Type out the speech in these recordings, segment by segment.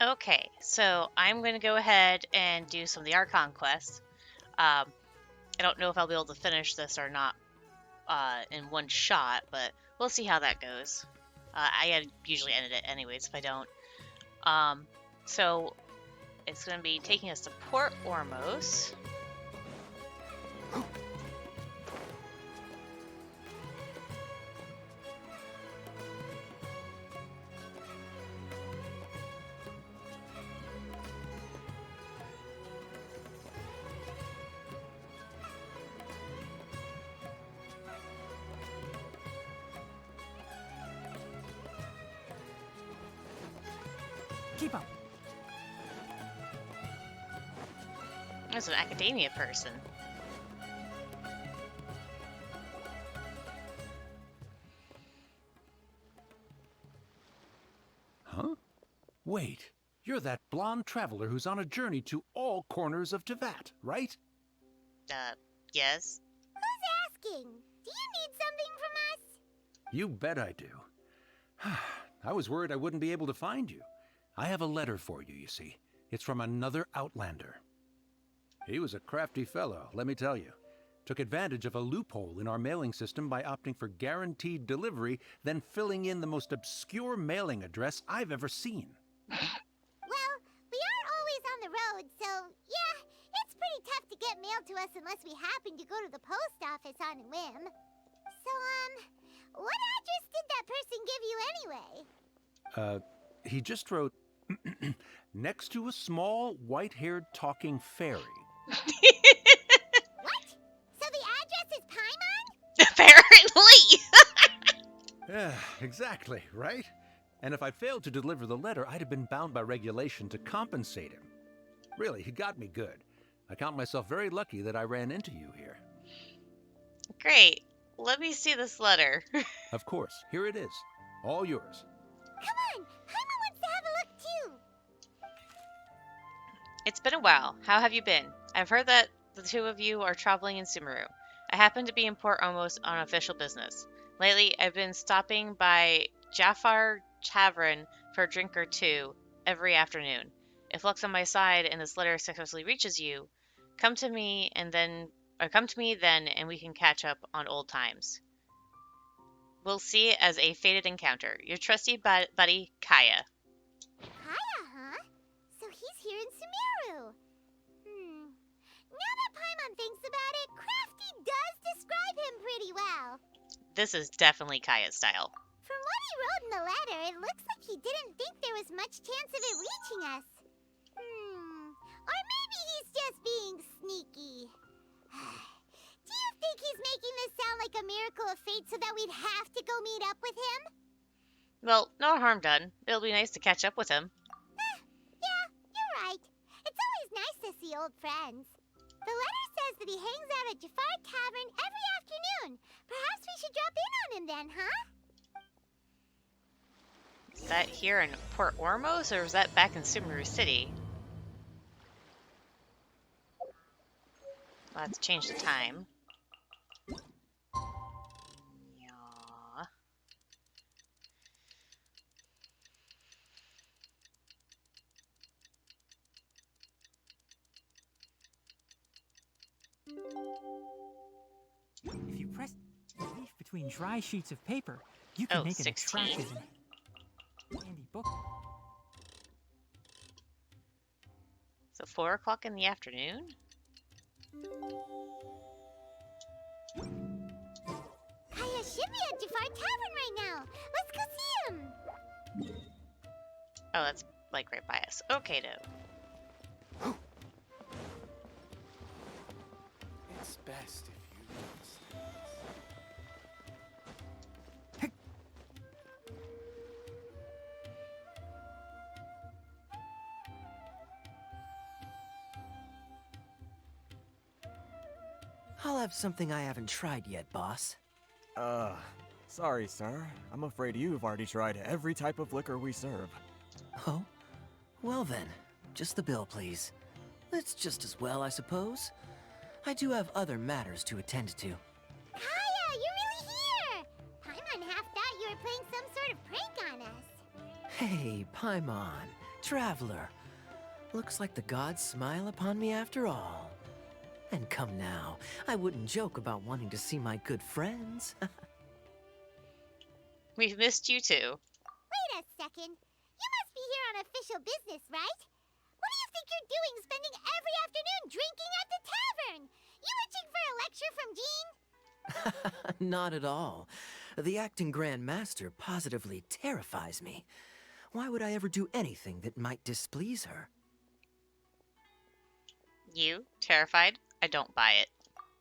Okay, so I'm going to go ahead and do some of the Archon quests. I don't know if I'll be able to finish this or not in one shot, but we'll see how that goes. I usually end it anyways if I don't. So it's going to be taking us to Port Ormos. Keep up. There's an academia person. Huh? Wait, you're that blonde traveler who's on a journey to all corners of Tevat, right? Yes? Who's asking? Do you need something from us? You bet I do. I was worried I wouldn't be able to find you. I have a letter for you, you see. It's from another Outlander. He was a crafty fellow, let me tell you. Took advantage of a loophole in our mailing system by opting for guaranteed delivery, then filling in the most obscure mailing address I've ever seen. Well, we are always on the road, so yeah, it's pretty tough to get mail to us unless we happen to go to the post office on a whim. So, what address did that person give you anyway? He just wrote, next to a small, white-haired talking fairy. What? So the address is Paimon? Apparently! Yeah, exactly, right? And if I failed to deliver the letter, I'd have been bound by regulation to compensate him. Really, he got me good. I count myself very lucky that I ran into you here. Great. Let me see this letter. Of course, here it is. All yours. Come on, Paimon wants to have a look too. It's been a while. How have you been? I've heard that the two of you are traveling in Sumeru. I happen to be in Port Ormos on official business. Lately, I've been stopping by Jafar Tavern for a drink or two every afternoon. If luck's on my side and this letter successfully reaches you, come to me then and we can catch up on old times. We'll see it as a fated encounter. Your trusty buddy, Kaya. Kaya, huh? So he's here in Sumeru. Now that Paimon thinks about it, Crafty does describe him pretty well. This is definitely Kaya's style. From what he wrote in the letter, it looks like he didn't think there was much chance of it reaching us. Or maybe he's just being sneaky. Do you think he's making this sound like a miracle of fate so that we'd have to go meet up with him? Well, no harm done. It'll be nice to catch up with him. Yeah, you're right. It's always nice to see old friends. The letter says that he hangs out at Jafar Tavern every afternoon. Perhaps we should drop in on him then, huh? Is that here in Port Ormos, or was that back in Sumeru City? Well, let's change the time. Yeah. If you press the leaf between dry sheets of paper, you can make an 16. attractive and handy book. So 4 o'clock in the afternoon? Kaya should be at Jafar Tavern right now. Let's go see him. Oh, that's like right by us. Okay, though. It's best if you don't say I'll have something I haven't tried yet, boss. Sorry, sir. I'm afraid you've already tried every type of liquor we serve. Oh? Well then, just the bill, please. It's just as well, I suppose. I do have other matters to attend to. Kaya, you're really here! Paimon half thought you were playing some sort of prank on us. Hey, Paimon. traveler. Looks like the gods smile upon me after all. And come now, I wouldn't joke about wanting to see my good friends. We've missed you too. Wait a second. You must be here on official business, right? What do you think you're doing spending every afternoon drinking at the tavern? You itching for a lecture from Jean? Not at all. The acting Grand Master positively terrifies me. Why would I ever do anything that might displease her? You? Terrified? I don't buy it.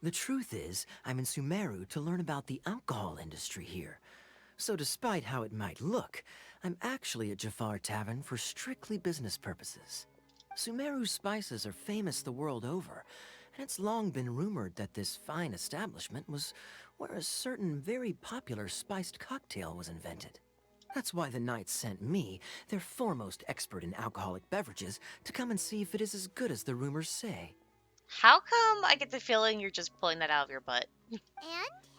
The truth is, I'm in Sumeru to learn about the alcohol industry here. So despite how it might look, I'm actually at Jafar Tavern for strictly business purposes. Sumeru's spices are famous the world over, and it's long been rumored that this fine establishment was where a certain very popular spiced cocktail was invented. That's why the Knights sent me, their foremost expert in alcoholic beverages, to come and see if it is as good as the rumors say. How come I get the feeling you're just pulling that out of your butt? And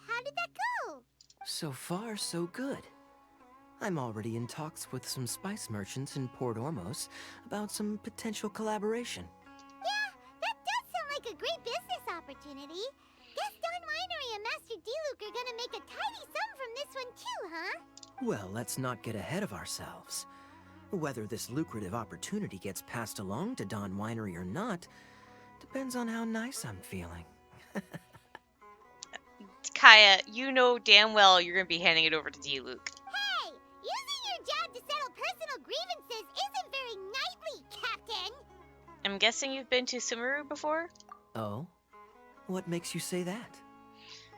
how did that go? So far, so good. I'm already in talks with some spice merchants in Port Ormos about some potential collaboration. Yeah, that does sound like a great business opportunity. Guess Don Winery and Master D-Luke are gonna make a tidy sum from this one too, huh? Well, let's not get ahead of ourselves. Whether this lucrative opportunity gets passed along to Don Winery or not depends on how nice I'm feeling. Kaya, you know damn well you're going to be handing it over to D-Luke. Hey, using your job to settle personal grievances isn't very knightly, Captain! I'm guessing you've been to Sumeru before? Oh? What makes you say that?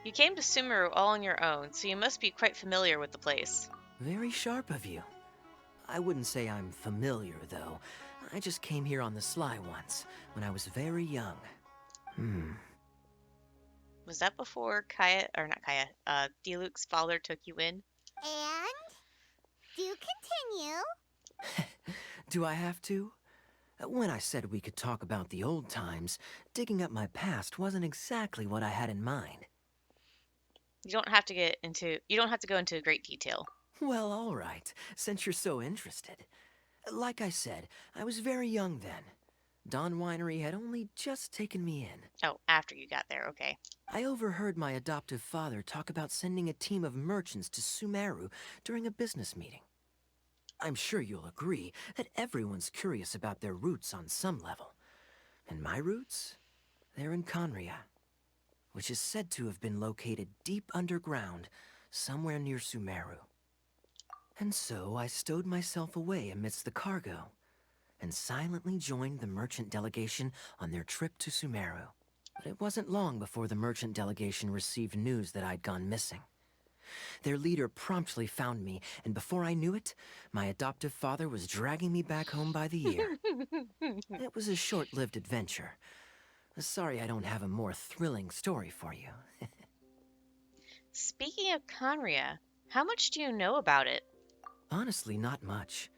You came to Sumeru all on your own, so you must be quite familiar with the place. Very sharp of you. I wouldn't say I'm familiar, though. I just came here on the sly once, when I was very young. Was that before D-Luke's father took you in? And? Do continue. Do I have to? When I said we could talk about the old times, digging up my past wasn't exactly what I had in mind. You don't have to go into great detail. Well, all right, since you're so interested. Like I said, I was very young then. Don Winery had only just taken me in. Oh, after you got there, okay. I overheard my adoptive father talk about sending a team of merchants to Sumeru during a business meeting. I'm sure you'll agree that everyone's curious about their roots on some level. And my roots? They're in Conria, which is said to have been located deep underground, somewhere near Sumeru. And so I stowed myself away amidst the cargo, and silently joined the merchant delegation on their trip to Sumeru. But it wasn't long before the merchant delegation received news that I'd gone missing. Their leader promptly found me, and before I knew it, my adoptive father was dragging me back home by the ear. It was a short-lived adventure. Sorry I don't have a more thrilling story for you. Speaking of Conria, how much do you know about it? Honestly, not much.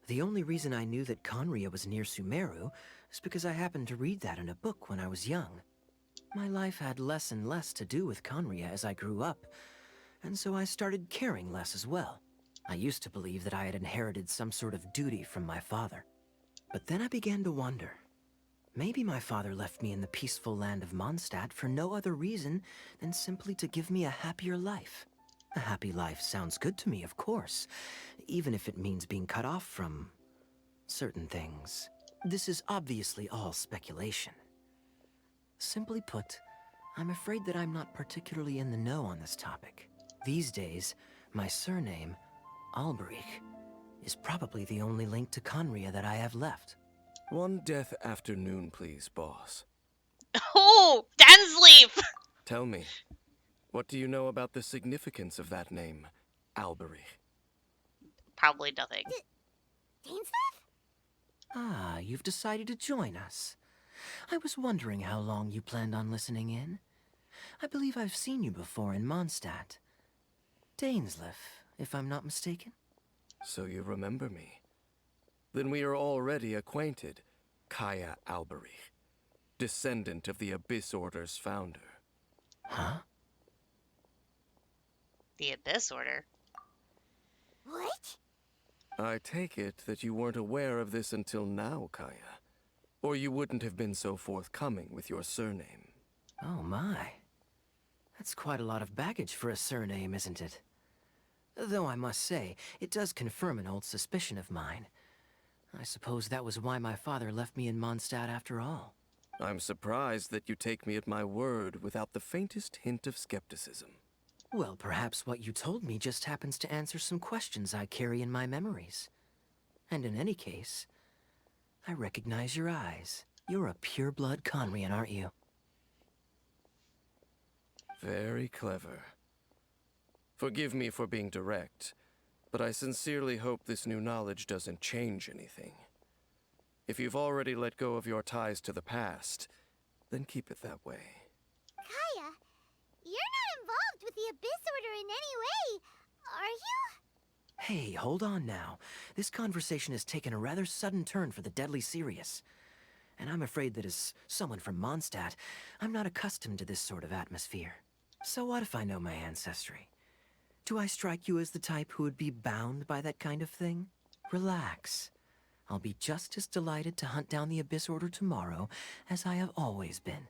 The only reason I knew that Conria was near Sumeru is because I happened to read that in a book when I was young. My life had less and less to do with Conria as I grew up, and so I started caring less as well. I used to believe that I had inherited some sort of duty from my father. But then I began to wonder. Maybe my father left me in the peaceful land of Mondstadt for no other reason than simply to give me a happier life. A happy life sounds good to me, of course, even if it means being cut off from certain things. This is obviously all speculation. Simply put, I'm afraid that I'm not particularly in the know on this topic. These days, my surname, Alberich, is probably the only link to Conria that I have left. One death afternoon, please, boss. Oh, Dansleaf! Tell me, what do you know about the significance of that name, Alberich? Probably nothing. Dainsleif? Ah, you've decided to join us. I was wondering how long you planned on listening in. I believe I've seen you before in Mondstadt. Dainsleif, if I'm not mistaken. So you remember me. Then we are already acquainted, Kaya Alberich, descendant of the Abyss Order's founder. Huh? The Abyss Order? What? I take it that you weren't aware of this until now, Kaya. Or you wouldn't have been so forthcoming with your surname. Oh my. That's quite a lot of baggage for a surname, isn't it? Though I must say, it does confirm an old suspicion of mine. I suppose that was why my father left me in Mondstadt after all. I'm surprised that you take me at my word without the faintest hint of skepticism. Well, perhaps what you told me just happens to answer some questions I carry in my memories. And in any case, I recognize your eyes. You're a pure-blood Conrian, aren't you? Very clever. Forgive me for being direct, but I sincerely hope this new knowledge doesn't change anything. If you've already let go of your ties to the past, then keep it that way. Kaya, you're not involved with the Abyss Order in any way, are you? Hey, hold on now. This conversation has taken a rather sudden turn for the deadly serious. And I'm afraid that as someone from Mondstadt, I'm not accustomed to this sort of atmosphere. So what if I know my ancestry? Do I strike you as the type who would be bound by that kind of thing? Relax. I'll be just as delighted to hunt down the Abyss Order tomorrow as I have always been.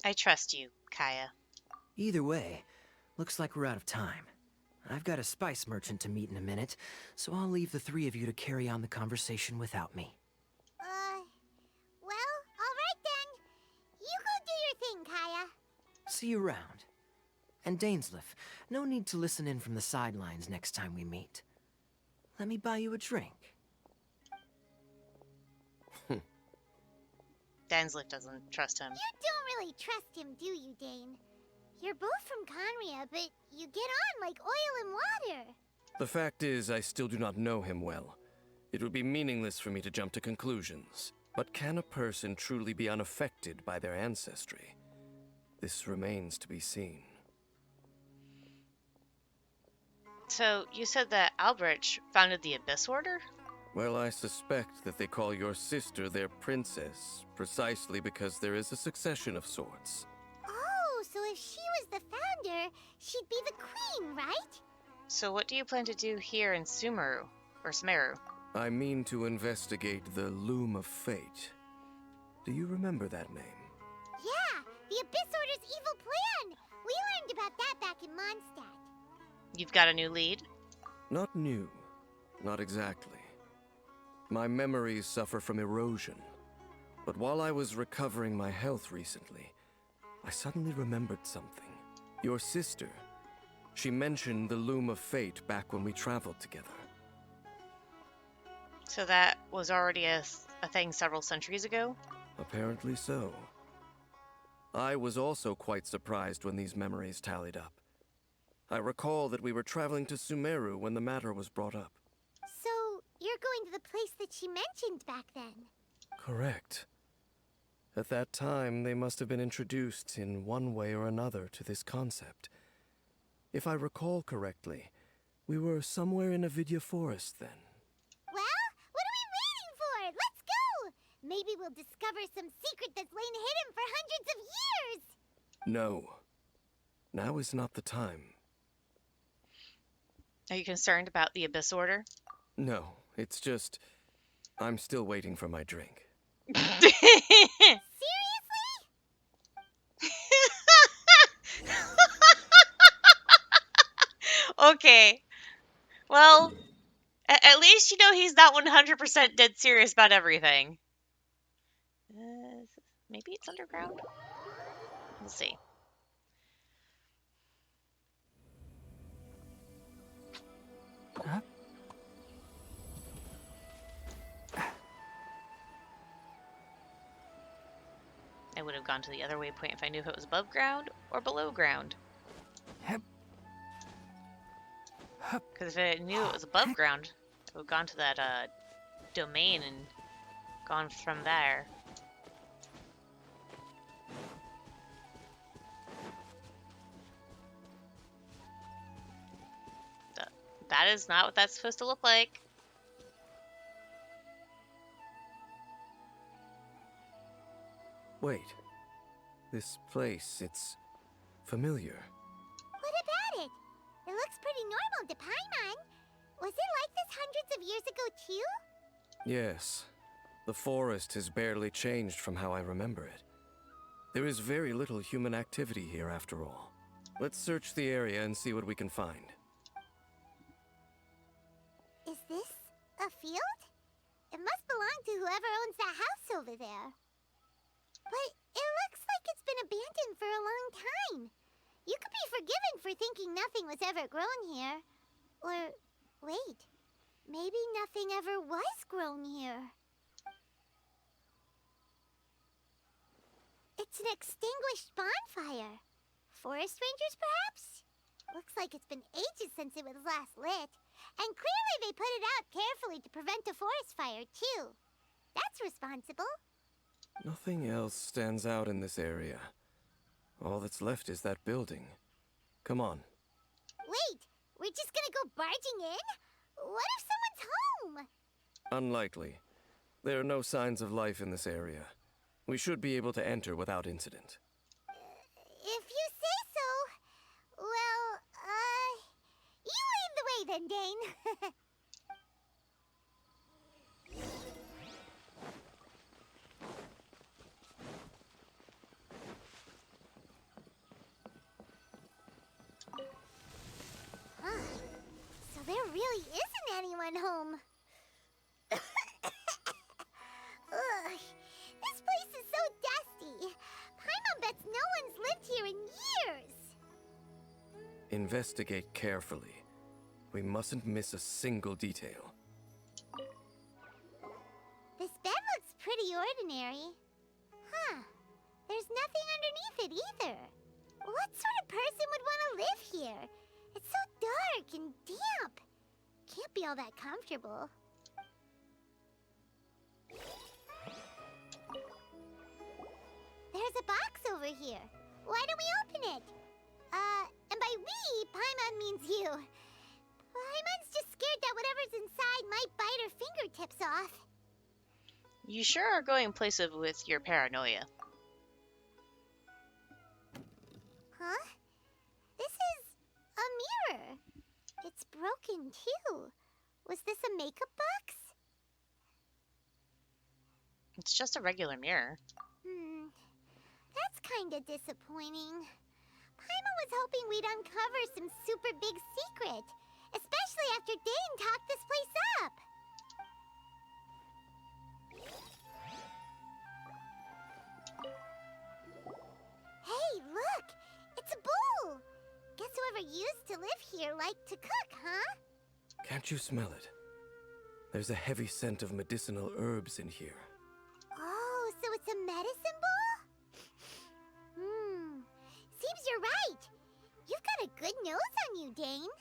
I trust you, Kaya. Either way, looks like we're out of time. I've got a spice merchant to meet in a minute, so I'll leave the three of you to carry on the conversation without me. Well, alright then. You go do your thing, Kaya. See you around. And Dainsleif, no need to listen in from the sidelines next time we meet. Let me buy you a drink. Dainsleif doesn't trust him. You don't really trust him, do you, Dane? You're both from Conria, but you get on like oil and water. The fact is, I still do not know him well. It would be meaningless for me to jump to conclusions. But can a person truly be unaffected by their ancestry? This remains to be seen. So, you said that Albrecht founded the Abyss Order? Well, I suspect that they call your sister their princess, precisely because there is a succession of sorts. Oh, so if she was the founder, she'd be the queen, right? So what do you plan to do here in Sumeru? Or Sumeru? I mean to investigate the Loom of Fate. Do you remember that name? Yeah, the Abyss Order's evil plan. We learned about that back in Mondstadt. You've got a new lead? Not new. Not exactly. My memories suffer from erosion. But while I was recovering my health recently, I suddenly remembered something. Your sister. She mentioned the Loom of Fate back when we traveled together. So that was already a thing several centuries ago? Apparently so. I was also quite surprised when these memories tallied up. I recall that we were traveling to Sumeru when the matter was brought up. So, you're going to the place that she mentioned back then? Correct. At that time, they must have been introduced in one way or another to this concept. If I recall correctly, we were somewhere in Avidya Forest then. Well, what are we waiting for? Let's go! Maybe we'll discover some secret that's lain hidden for hundreds of years! No. Now is not the time. Are you concerned about the Abyss Order? No, it's just... I'm still waiting for my drink. Seriously? Okay. Well, at least you know he's not 100% dead serious about everything. Maybe it's underground? We'll see. Huh? I would have gone to the other waypoint if I knew if it was above ground or below ground. Hep. Hup. Because if I knew it was above ground, I would have gone to that domain and gone from there. That is not what that's supposed to look like. Wait. This place, it's familiar. What about it? It looks pretty normal to Paimon. Was it like this hundreds of years ago, too? Yes. The forest has barely changed from how I remember it. There is very little human activity here after all. Let's search the area and see what we can find. Is this a field? It must belong to whoever owns that house over there. But it looks like it's been abandoned for a long time. You could be forgiven for thinking nothing was ever grown here. Or, wait, maybe nothing ever was grown here. It's an extinguished bonfire. Forest rangers, perhaps? Looks like it's been ages since it was last lit. And clearly they put it out carefully to prevent a forest fire, too. That's responsible. Nothing else stands out in this area. All that's left is that building. Come on. Wait, we're just gonna go barging in? What if someone's home? Unlikely. There are no signs of life in this area. We should be able to enter without incident. If you say so. Well, you lead the way then, Dane. Huh. So there really isn't anyone home. Ugh, this place is so dusty. Paimon bets no one's lived here in years. Investigate carefully. We mustn't miss a single detail. This bed looks pretty ordinary. Huh. There's nothing underneath it either. What sort of person would want to live here? It's so dark and damp. Can't be all that comfortable. There's a box over here. Why don't we open it? And by we, Paimon means you. Paimon's just scared that whatever's inside might bite her fingertips off. You sure are going places with your paranoia. Huh? This is a mirror. It's broken, too. Was this a makeup box? It's just a regular mirror. That's kinda disappointing. Paimon was hoping we'd uncover some super big secret, especially after Dane talked this place up. Hey, look! It's a bowl! Guess whoever used to live here liked to cook, huh? Can't you smell it? There's a heavy scent of medicinal herbs in here. Oh, so it's a medicine bowl? Seems you're right. You've got a good nose on you, Dane.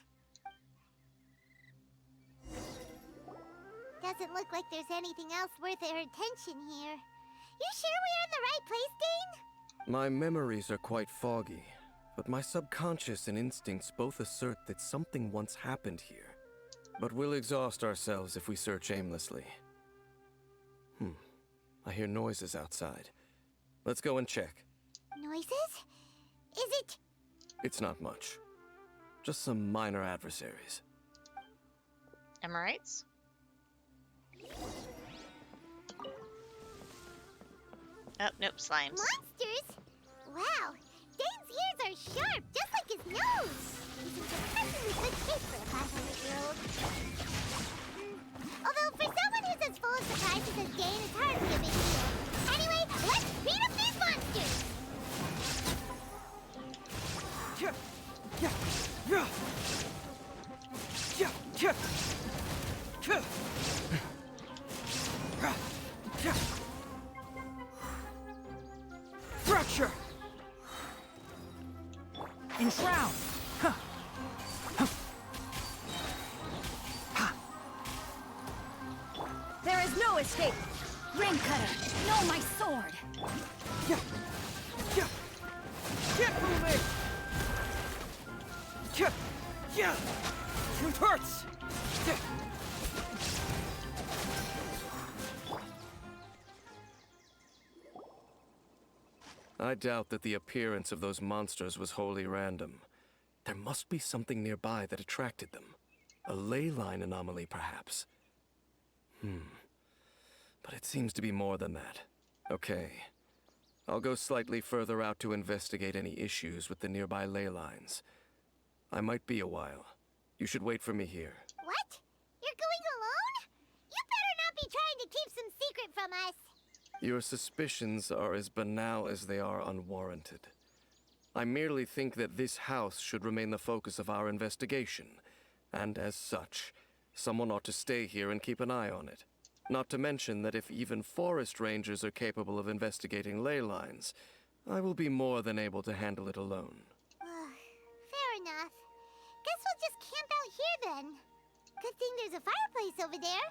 Doesn't look like there's anything else worth our attention here. You sure we're in the right place, Dane? My memories are quite foggy, but my subconscious and instincts both assert that something once happened here. But we'll exhaust ourselves if we search aimlessly. I hear noises outside. Let's go and check. Noises? Is it? It's not much. Just some minor adversaries. Emirites? Oh, nope, slimes. Monsters? Wow, Dane's ears are sharp, just like his nose. He's in surprisingly good shape for a 500-year-old. Although for someone who's as full of surprises as Dane, it's hardly a big deal. Anyway, let's beat up these monsters! Fracture! Enshroud! There is no escape! Ring cutter, no my sword! Get moving! Truth hurts! I doubt that the appearance of those monsters was wholly random. There must be something nearby that attracted them. A ley line anomaly, perhaps. But it seems to be more than that. Okay. I'll go slightly further out to investigate any issues with the nearby ley lines. I might be a while. You should wait for me here. What? You're going alone? You better not be trying to keep some secret from us. Your suspicions are as banal as they are unwarranted. I merely think that this house should remain the focus of our investigation, and as such, someone ought to stay here and keep an eye on it. Not to mention that if even forest rangers are capable of investigating ley lines, I will be more than able to handle it alone. Fair enough. Guess we'll just camp out here then. Good thing there's a fireplace over there.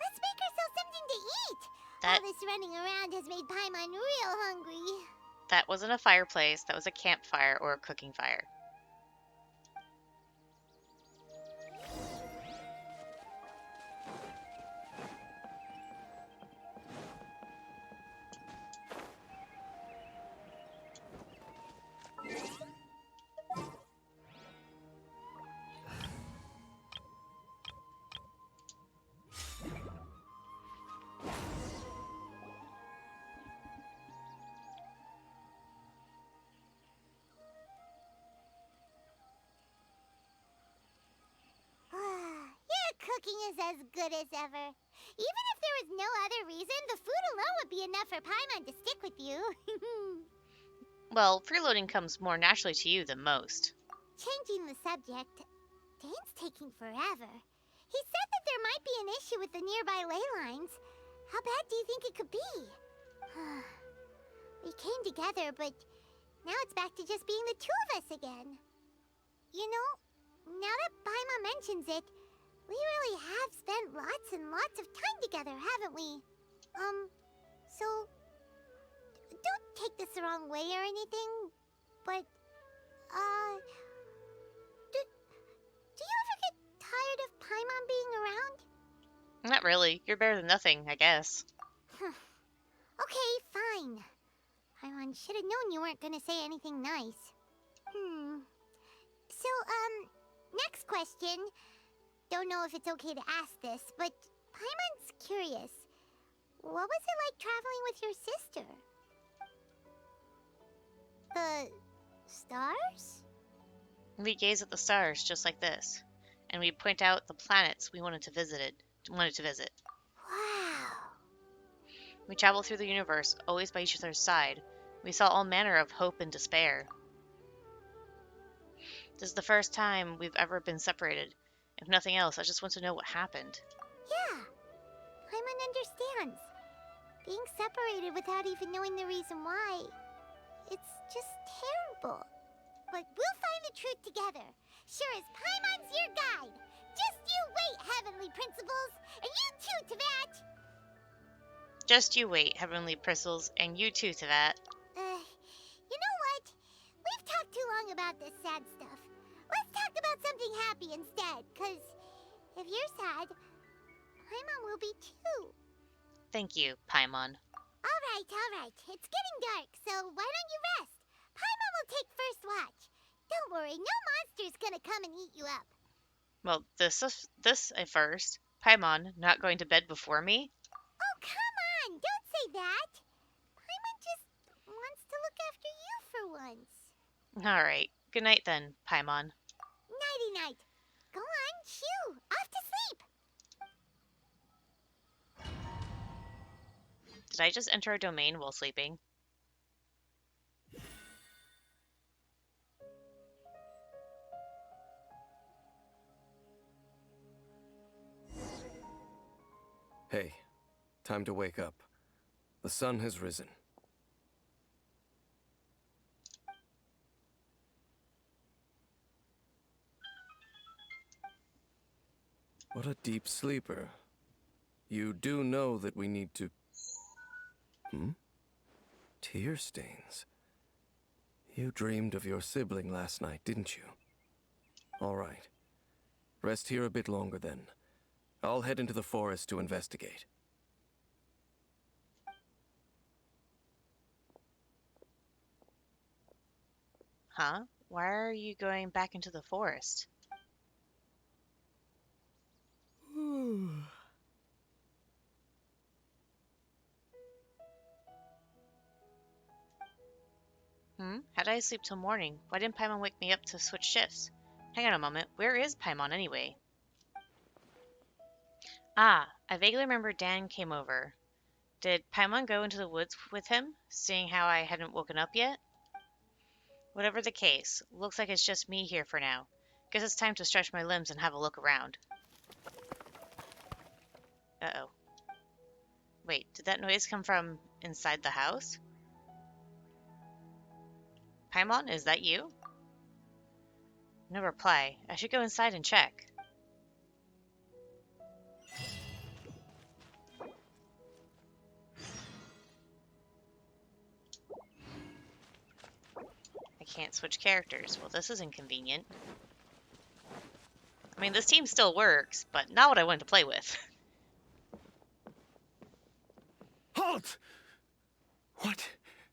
Let's make ourselves something to eat. That- All this running around has made Paimon real hungry. That wasn't a fireplace, that was a campfire or a cooking fire. Your cooking is as good as ever. Even if there was no other reason, the food alone would be enough for Paimon to stick with you. Well, freeloading comes more naturally to you than most. Changing the subject, Dane's taking forever. He said that there might be an issue with the nearby ley lines. How bad do you think it could be? We came together, but now it's back to just being the two of us again. You know, now that Paimon mentions it, we really have spent lots and lots of time together, haven't we? So don't take this the wrong way or anything, but, do you ever get tired of Paimon being around? Not really. You're better than nothing, I guess. Okay, fine. Paimon should have known you weren't gonna say anything nice. So, next question. Don't know if it's okay to ask this, but Paimon's curious. What was it like traveling with your sister? The stars? We gaze at the stars just like this, and we point out the planets we wanted to visit. Wow. We travel through the universe, always by each other's side. We saw all manner of hope and despair. This is the first time we've ever been separated. If nothing else, I just want to know what happened. Yeah. Paimon understands. Being separated without even knowing the reason why, it's just terrible. But we'll find the truth together. Sure as Paimon's your guide. Just you wait, Heavenly Principles, and you too, Tavat. Just you wait, Heavenly Bristles, and you too, Tavat. You know what? We've talked too long about this sad stuff. Let's talk about something happy instead, because if you're sad, Paimon will be too. Thank you, Paimon. All right. It's getting dark, so why don't you rest? Paimon will take first watch. Don't worry, no monster's gonna come and eat you up. Well, this at first. Paimon, not going to bed before me? Oh, come on! Don't say that! Paimon just wants to look after you for once. Alright. Good night then, Paimon. Nighty-night. Go on, shoo! Off to sleep! Did I just enter a domain while sleeping? Hey, time to wake up. The sun has risen. What a deep sleeper. You do know that we need to... Tear stains. You dreamed of your sibling last night, didn't you? All right. Rest here a bit longer then. I'll head into the forest to investigate. Huh? Why are you going back into the forest? How did I sleep till morning? Why didn't Paimon wake me up to switch shifts? Hang on a moment. Where is Paimon anyway? Ah, I vaguely remember Dan came over. Did Paimon go into the woods with him, seeing how I hadn't woken up yet? Whatever the case, looks like it's just me here for now. Guess it's time to stretch my limbs and have a look around. Uh-oh. Wait, did that noise come from inside the house? Paimon, is that you? No reply. I should go inside and check. I can't switch characters. Well, this is inconvenient. I mean, this team still works, but not what I wanted to play with. Halt! What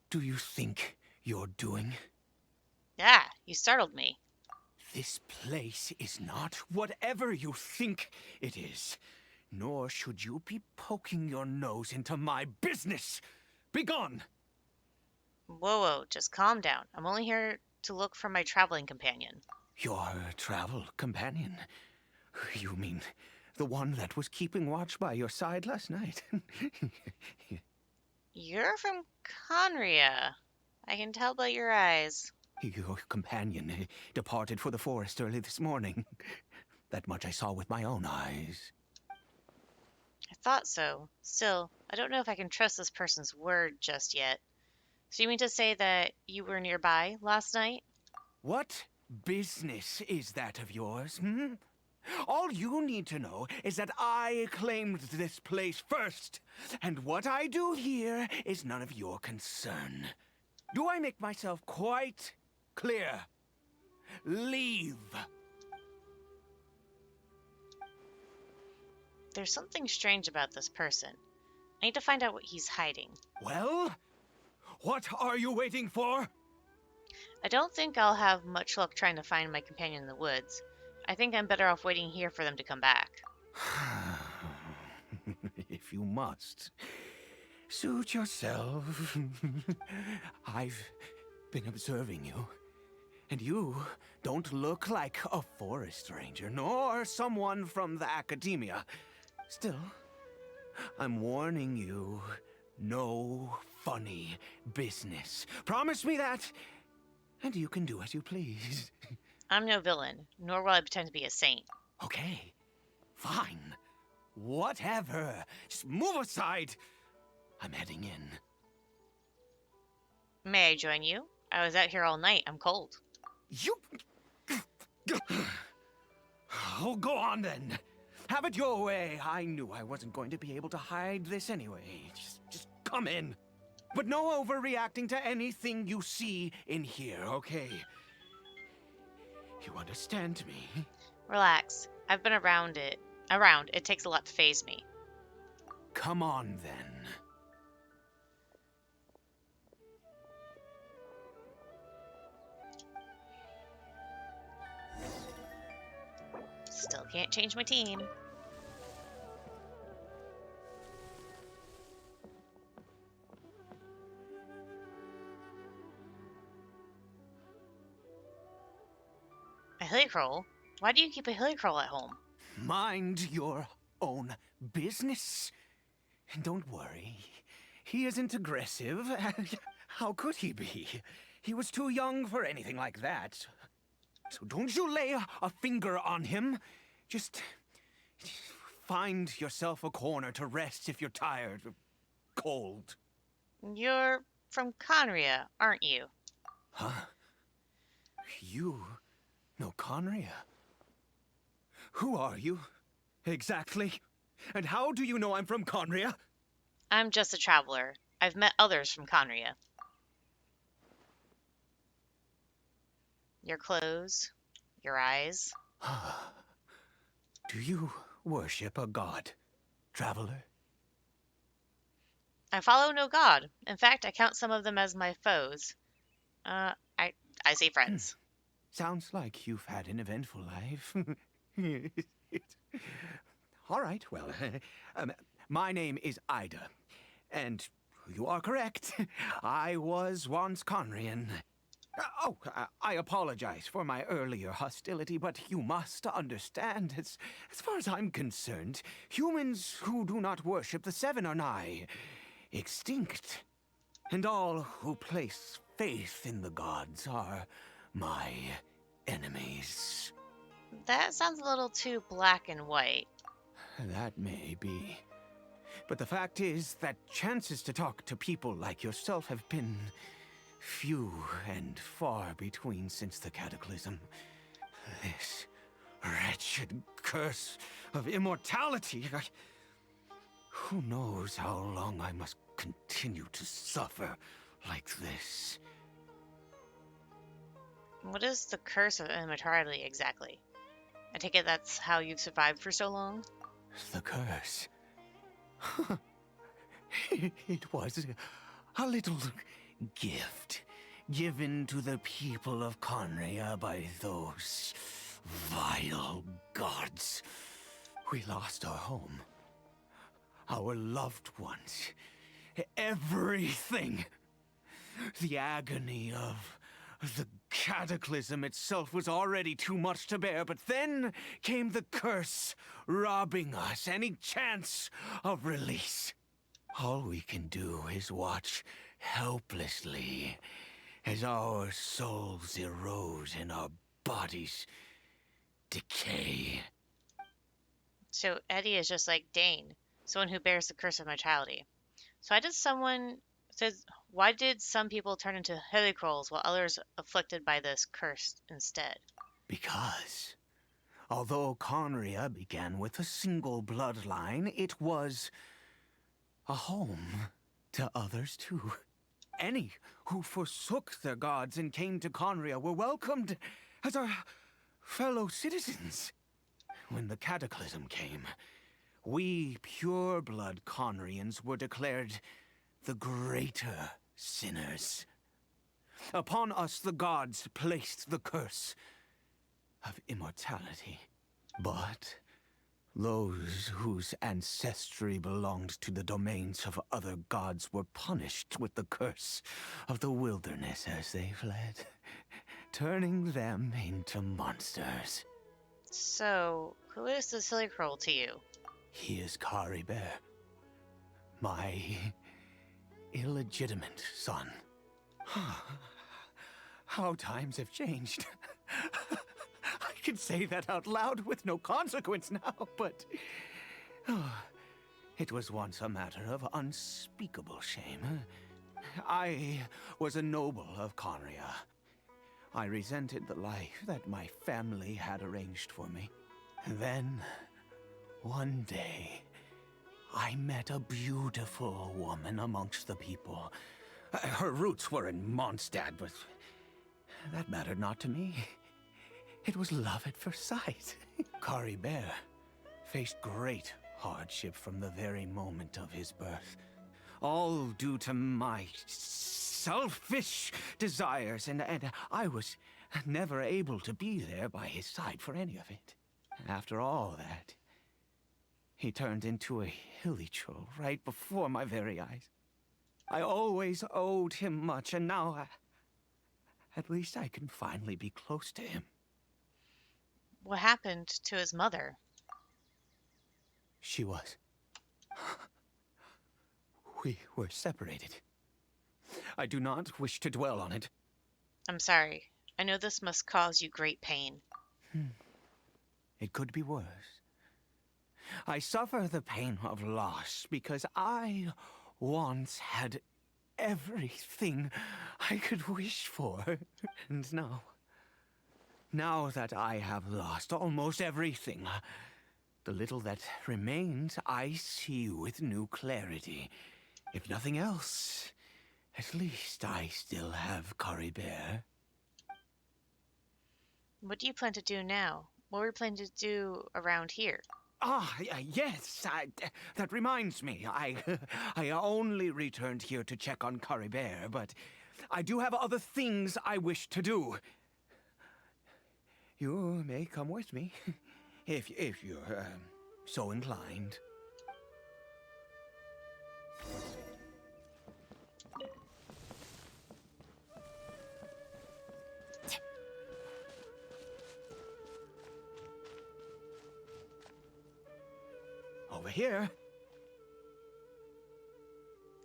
do you think you're doing? Yeah, you startled me. This place is not whatever you think it is. Nor should you be poking your nose into my business. Begone! Whoa, just calm down. I'm only here to look for my traveling companion. Your travel companion? You mean the one that was keeping watch by your side last night? You're from Conria. I can tell by your eyes. Your companion departed for the forest early this morning. That much I saw with my own eyes. I thought so. Still, I don't know if I can trust this person's word just yet. So you mean to say that you were nearby last night? What business is that of yours, hmm? All you need to know is that I claimed this place first, and what I do here is none of your concern. Do I make myself quite clear? Leave. There's something strange about this person. I need to find out what he's hiding. Well, what are you waiting for? I don't think I'll have much luck trying to find my companion in the woods. I think I'm better off waiting here for them to come back. If you must. Suit yourself. I've been observing you, and you don't look like a forest ranger, nor someone from the academia. Still, I'm warning you, no funny business. Promise me that, and you can do as you please. I'm no villain, nor will I pretend to be a saint. Okay, fine. Whatever. Just move aside. I'm heading in. May I join you? I was out here all night. I'm cold. You... Oh, go on then. Have it your way. I knew I wasn't going to be able to hide this anyway. Just come in. But no overreacting to anything you see in here, okay? You understand me? Relax. I've been around. It takes a lot to faze me. Come on then. Still can't change my team. A hillycroll? Why do you keep a hillycroll at home? Mind your own business. And don't worry, he isn't aggressive. How could he be? He was too young for anything like that. So don't you lay a finger on him. Just find yourself a corner to rest if you're tired or cold. You're from Conria, aren't you? Huh? You know Conria? Who are you, exactly? And how do you know I'm from Conria? I'm just a traveler. I've met others from Conria. Your clothes, your eyes. Do you worship a god, traveler? I follow no god. In fact, I count some of them as my foes. I say friends. Sounds like you've had an eventful life. All right, well, my name is Ida. And you are correct. I was once Conrian. I apologize for my earlier hostility, but you must understand, as far as I'm concerned, humans who do not worship the Seven are nigh extinct. And all who place faith in the gods are my enemies. That sounds a little too black and white. That may be. But the fact is that chances to talk to people like yourself have been few and far between since the cataclysm. This wretched curse of immortality. Who knows how long I must continue to suffer like this? What is the curse of immortality exactly? I take it that's how you've survived for so long? The curse. It was a little gift given to the people of Conria by those vile gods. We lost our home, our loved ones, everything. The agony of the cataclysm itself was already too much to bear, but then came the curse, robbing us any chance of release. All we can do is watch helplessly as our souls erode and our bodies decay. So Eddie is just like Dane, someone who bears the curse of mortality. So why did some people turn into helicrolls while others afflicted by this curse instead? Because, although Conria began with a single bloodline, it was a home to others too. Any who forsook their gods and came to Conria were welcomed as our fellow citizens. When the cataclysm came, we pure-blood Conrians were declared the greater sinners. Upon us the gods placed the curse of immortality. But those whose ancestry belonged to the domains of other gods were punished with the curse of the wilderness as they fled, turning them into monsters. So, who is this helicroll to you? He is Caribert, my illegitimate son. How times have changed. I can say that out loud with no consequence now, but it was once a matter of unspeakable shame. I was a noble of Conria. I resented the life that my family had arranged for me. Then, one day, I met a beautiful woman amongst the people. Her roots were in Mondstadt, but that mattered not to me. It was love at first sight. Caribert faced great hardship from the very moment of his birth. All due to my selfish desires, and I was never able to be there by his side for any of it. After all that, he turned into a hilichurl right before my very eyes. I always owed him much, and now at least I can finally be close to him. What happened to his mother? She was. We were separated. I do not wish to dwell on it. I'm sorry. I know this must cause you great pain. It could be worse. I suffer the pain of loss because I once had everything I could wish for. And now that I have lost almost everything, the little that remains I see with new clarity. If nothing else, at least I still have Caribert. What do you plan to do now? What were you planning to do around here? Yes, that reminds me. I only returned here to check on Caribert, but I do have other things I wish to do. You may come with me, if you're so inclined. Over here.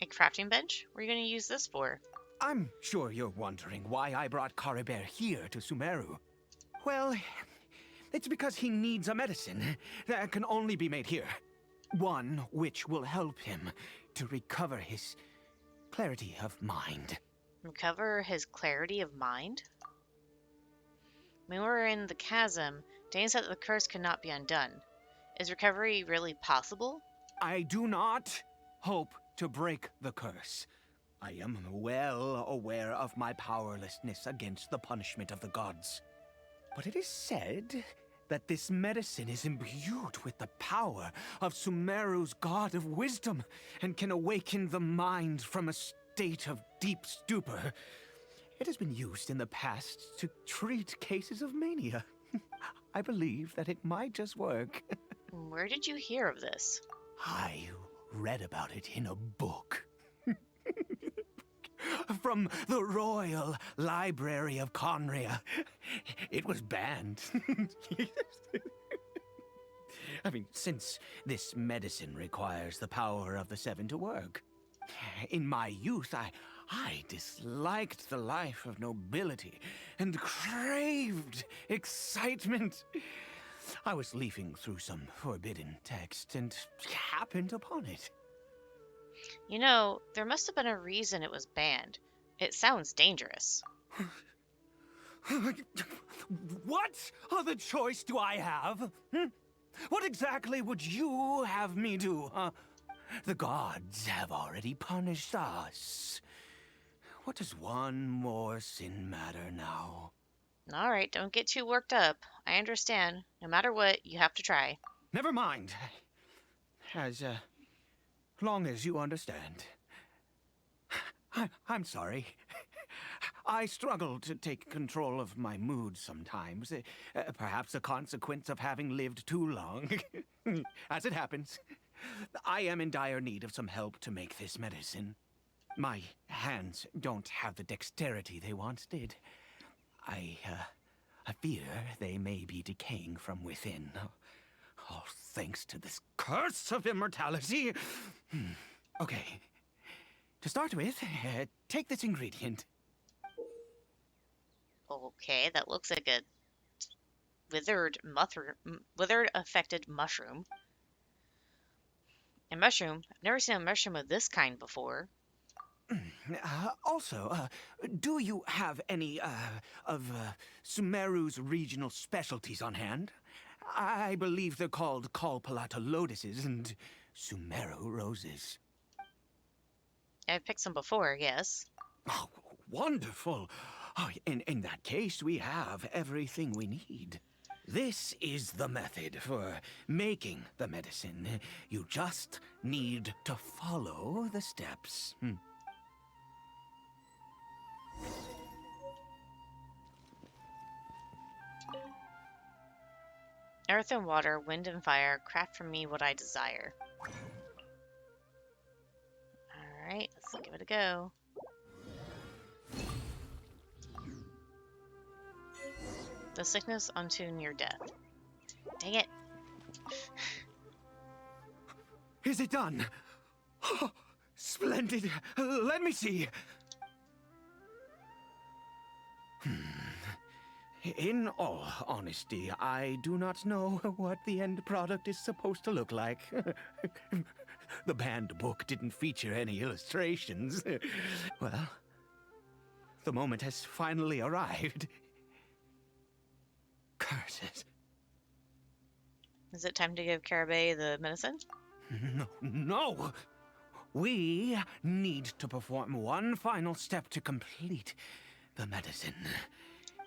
A crafting bench? What are you going to use this for? I'm sure you're wondering why I brought Caribert here to Sumeru. Well, it's because he needs a medicine that can only be made here. One which will help him to recover his clarity of mind. Recover his clarity of mind? When we were in the chasm, Dane said that the curse could not be undone. Is recovery really possible? I do not hope to break the curse. I am well aware of my powerlessness against the punishment of the gods. But it is said that this medicine is imbued with the power of Sumeru's god of wisdom and can awaken the mind from a state of deep stupor. It has been used in the past to treat cases of mania. I believe that it might just work. Where did you hear of this? I read about it in a book. From the Royal Library of Conria. It was banned. I mean, since this medicine requires the power of the Seven to work. In my youth, I disliked the life of nobility and craved excitement. I was leafing through some forbidden text and happened upon it. You know, there must have been a reason it was banned. It sounds dangerous. What other choice do I have? What exactly would you have me do? The gods have already punished us. What does one more sin matter now? All right, don't get too worked up. I understand. No matter what, you have to try. Never mind. As long as you understand. I'm sorry. I struggle to take control of my mood sometimes. Perhaps a consequence of having lived too long. As it happens, I am in dire need of some help to make this medicine. My hands don't have the dexterity they once did. I fear they may be decaying from within. All thanks to this curse of immortality. Okay. To start with, take this ingredient. Okay, that looks like a withered, affected mushroom. A mushroom? I've never seen a mushroom of this kind before. Also, do you have any of Sumeru's regional specialties on hand? I believe they're called Kalpalata lotuses and Sumeru roses. I've picked some before, yes. Oh, wonderful! Oh, in that case, we have everything we need. This is the method for making the medicine. You just need to follow the steps. Earth and water, wind and fire, craft for me what I desire. Alright, let's give it a go. The sickness unto near death. Dang it. Is it done? Oh, splendid. Let me see. In all honesty, I do not know what the end product is supposed to look like. The banned book didn't feature any illustrations. Well, the moment has finally arrived. Curses. Is it time to give Caribert the medicine? No! We need to perform one final step to complete the medicine.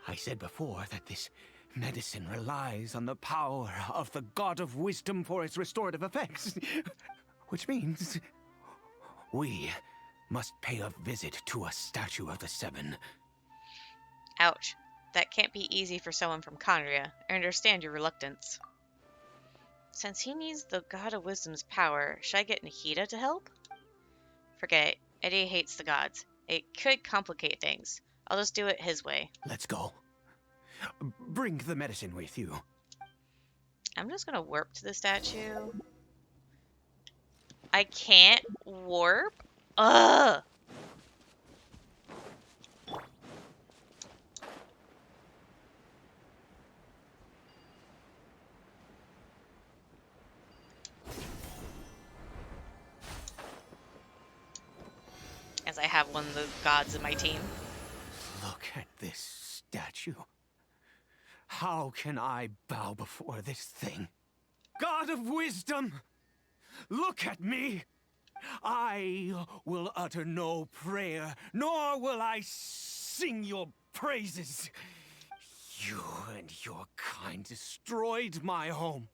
I said before that this medicine relies on the power of the god of wisdom for its restorative effects. Which means we must pay a visit to a statue of the Seven. Ouch. That can't be easy for someone from Conria. I understand your reluctance. Since he needs the God of Wisdom's power, should I get Nahida to help? Forget it. Eddie hates the gods. It could complicate things. I'll just do it his way. Let's go. Bring the medicine with you. I'm just gonna warp to the statue. I can't warp? Ugh! As I have one of the gods in my team. Look at this statue. How can I bow before this thing? God of wisdom! Look at me! I will utter no prayer, nor will I sing your praises. You and your kind destroyed my home,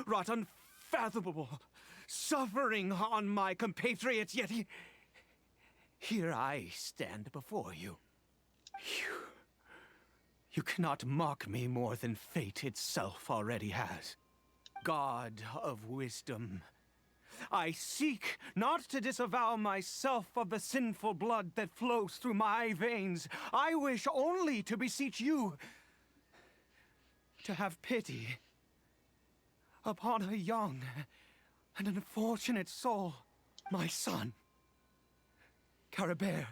wrought unfathomable suffering on my compatriots, yet here I stand before you. You cannot mock me more than fate itself already has. God of wisdom, I seek not to disavow myself of the sinful blood that flows through my veins. I wish only to beseech you to have pity upon a young and unfortunate soul, my son, Caribert.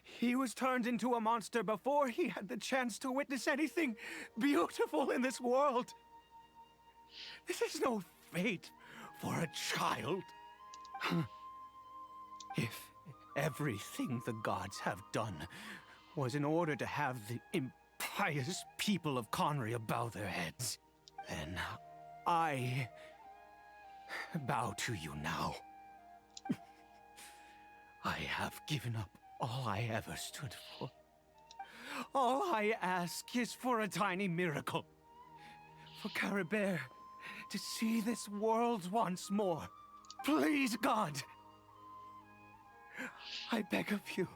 He was turned into a monster before he had the chance to witness anything beautiful in this world. This is no fate for a child. If everything the gods have done was in order to have the impious people of Conria bow their heads, then I bow to you now. I have given up all I ever stood for. All I ask is for a tiny miracle. For Caribert to see this world once more. Please, God. I beg of you.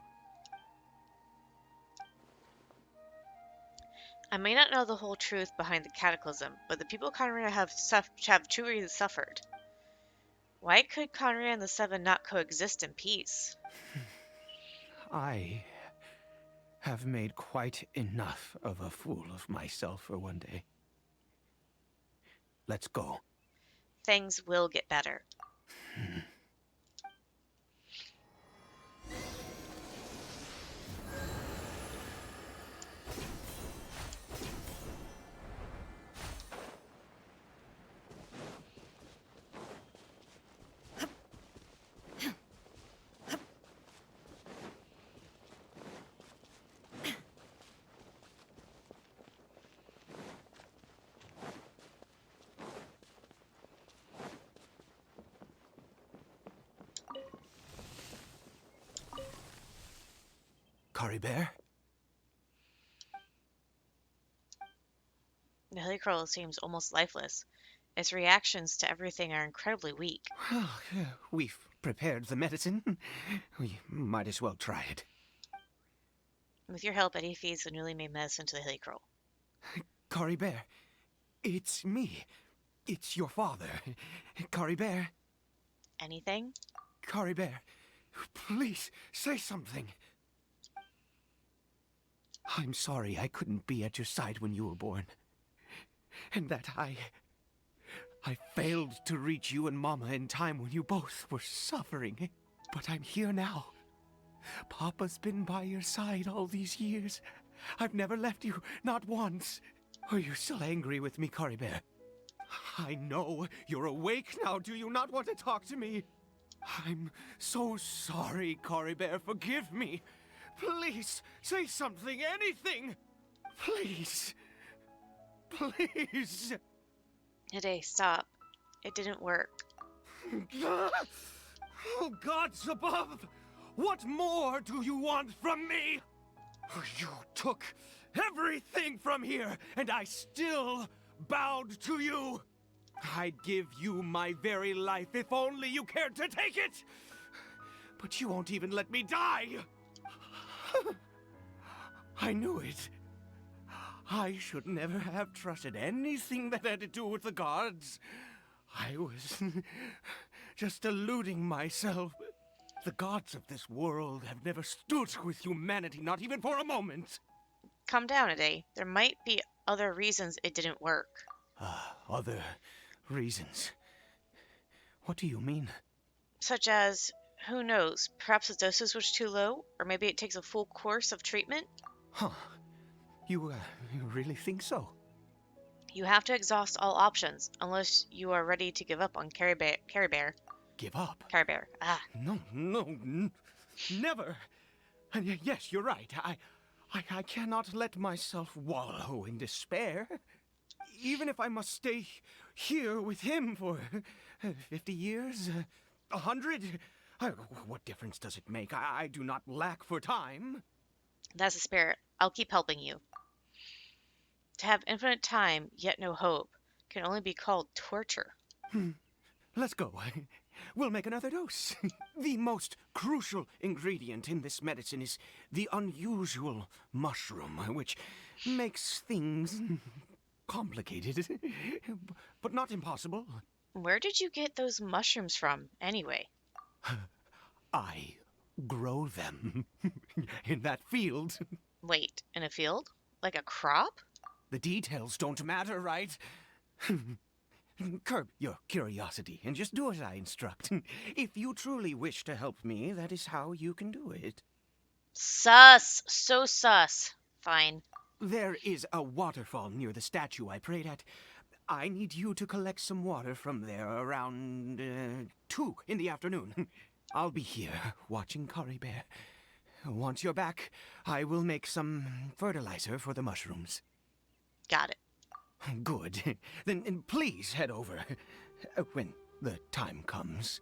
I may not know the whole truth behind the cataclysm, but the people of Conria have truly suffered. Why could Conria and the Seven not coexist in peace? I have made quite enough of a fool of myself for one day. Let's go. Things will get better. Caribert? The Helicroll seems almost lifeless. Its reactions to everything are incredibly weak. Well, we've prepared the medicine. We might as well try it. With your help, Eddie feeds the newly made medicine to the Helicroll. Caribert, it's me. It's your father. Caribert. Anything? Caribert, please say something. I'm sorry I couldn't be at your side when you were born. And that I failed to reach you and Mama in time when you both were suffering. But I'm here now. Papa's been by your side all these years. I've never left you, not once. Are you still angry with me, Caribert? I know you're awake now. Do you not want to talk to me? I'm so sorry, Caribert. Forgive me. Please, say something, anything. Please. Please. Eddie, stop. It didn't work. Oh, gods above! What more do you want from me? You took everything from here, and I still bowed to you. I'd give you my very life if only you cared to take it. But you won't even let me die. I knew it. I should never have trusted anything that had to do with the gods. I was just deluding myself. The gods of this world have never stood with humanity, not even for a moment. Calm down, Ade. There might be other reasons it didn't work. Other reasons? What do you mean? Such as, who knows, perhaps the dosage was too low, or maybe it takes a full course of treatment? Huh. You really think so? You have to exhaust all options, unless you are ready to give up on Caribert. Give up? Caribert. Ah. No, never. And yes, you're right. I cannot let myself wallow in despair. Even if I must stay here with him for 50 years, 100, what difference does it make? I do not lack for time. That's the spirit. I'll keep helping you. To have infinite time, yet no hope, can only be called torture. Let's go. We'll make another dose. The most crucial ingredient in this medicine is the unusual mushroom, which makes things complicated, but not impossible. Where did you get those mushrooms from, anyway? I grow them in that field. Wait, in a field? Like a crop? The details don't matter, right? Curb your curiosity and just do as I instruct. If you truly wish to help me, that is how you can do it. Sus! So sus. Fine. There is a waterfall near the statue I prayed at. I need you to collect some water from there around 2 in the afternoon. I'll be here watching Caribert. Once you're back, I will make some fertilizer for the mushrooms. Got it. Good. Then please head over when the time comes.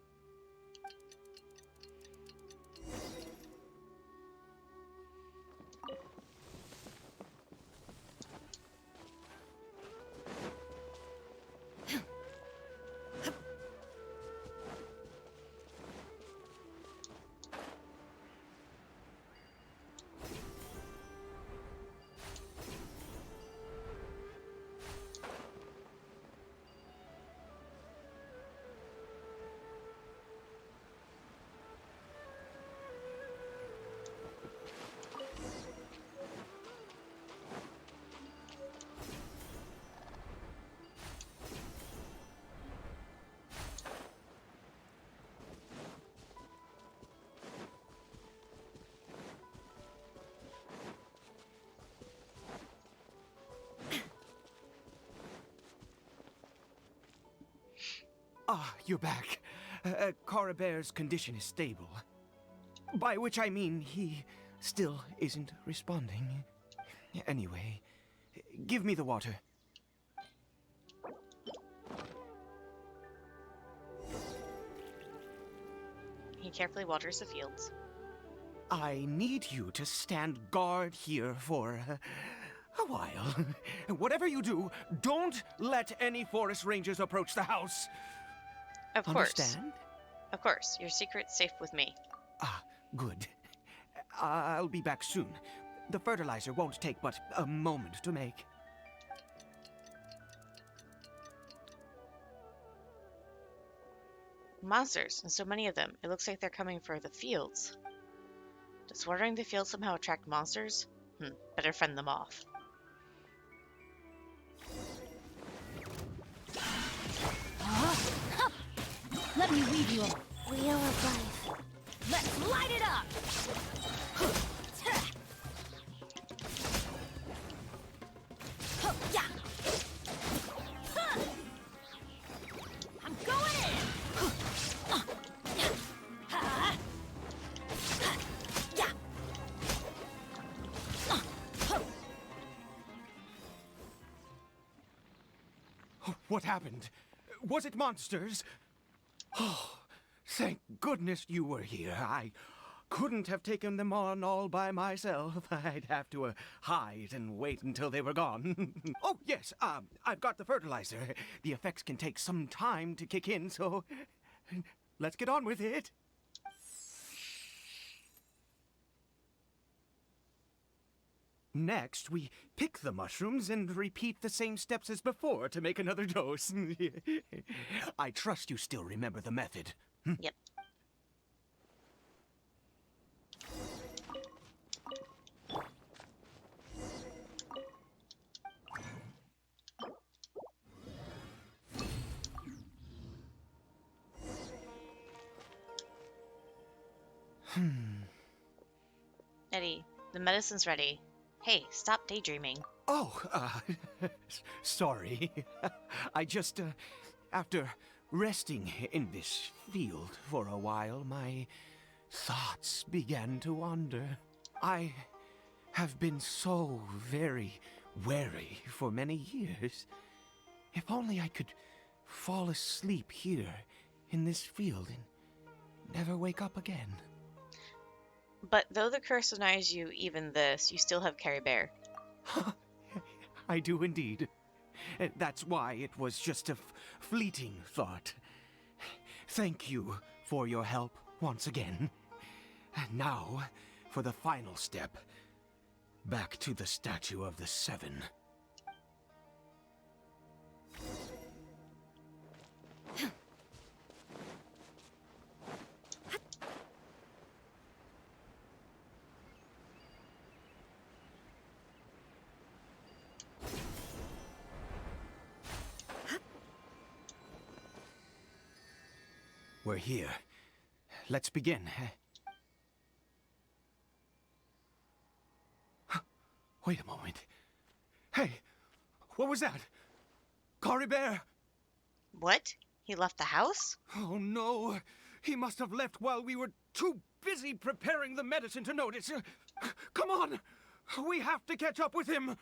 Ah, you're back. Caribert's condition is stable. By which I mean he still isn't responding. Anyway, give me the water. He carefully waters the fields. I need you to stand guard here for a while. Whatever you do, don't let any forest rangers approach the house. Of course. Understand? Of course. Your secret's safe with me. Ah, good. I'll be back soon. The fertilizer won't take but a moment to make. Monsters, and so many of them. It looks like they're coming for the fields. Does watering the fields somehow attract monsters? Better fend them off. Let me weave you a Wheel of life. Let's light it up! Yeah. I'm going in! Yeah. What happened? Was it monsters? Oh, thank goodness you were here. I couldn't have taken them on all by myself. I'd have to hide and wait until they were gone. Oh, yes, I've got the fertilizer. The effects can take some time to kick in, so let's get on with it. Next, we pick the mushrooms and repeat the same steps as before to make another dose. I trust you still remember the method. Yep. Eddie, the medicine's ready. Hey, stop daydreaming. Oh, sorry. I just, after resting in this field for a while, my thoughts began to wander. I have been so very wary for many years. If only I could fall asleep here in this field and never wake up again. But though the curse denies you even this, you still have Caribert. I do indeed. That's why it was just a fleeting thought. Thank you for your help once again. And now, for the final step. Back to the Statue of the Seven. We're here. Let's begin. Wait a moment. Hey, what was that? Caribert! What? He left the house? Oh no! He must have left while we were too busy preparing the medicine to notice. Come on! We have to catch up with him!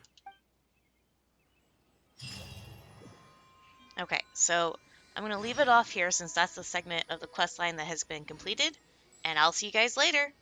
Okay, so I'm going to leave it off here since that's the segment of the quest line that has been completed, and I'll see you guys later.